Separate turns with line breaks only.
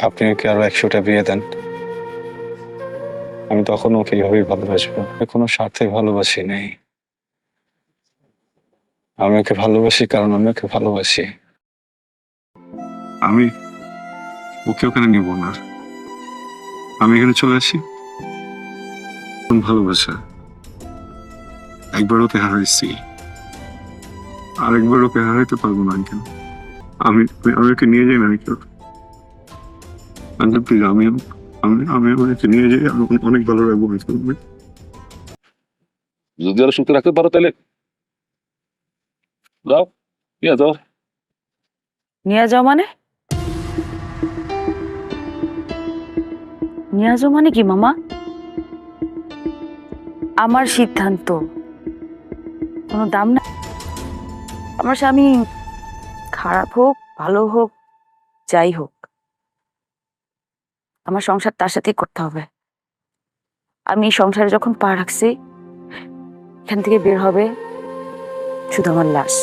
আপনি ওকে আরো 100টা বিয়ে দেন, আমি তখন ওকে এইভাবেই ভালোবাসবো। কোনো স্বার্থে ভালোবাসি নেই, আমি ওকে ভালোবাসি কারণ আমি ওকে ভালোবাসি। আমি ওকে ওখানে নিব না, আমি এখানে চলে আসি। ভালোবাসা একবার ওকে হারাইছি, আরেকবার ওকে হারাইতে পারবো না কেন? আমি আমি ওকে নিয়ে যাই না কেন? প্লিজ, আমি আমি আমি ওকে নিয়ে যাই, আমি অনেক ভালো রাখবো।
যদি ওরা সুখে রাখতে পারো তাহলে যাও, ইয়া যাও।
নিয়ে যাও মানে? নিয়ে যাও মানে কি মামা? আমার সিদ্ধান্ত কোনো দাম না। আমার স্বামী খারাপ হোক ভালো হোক যাই হোক, আমার সংসার তার সাথেই করতে হবে। আমি এই সংসারে যখন পা রাখছি, এখান থেকে বের হবে শুধু আমার লাশ।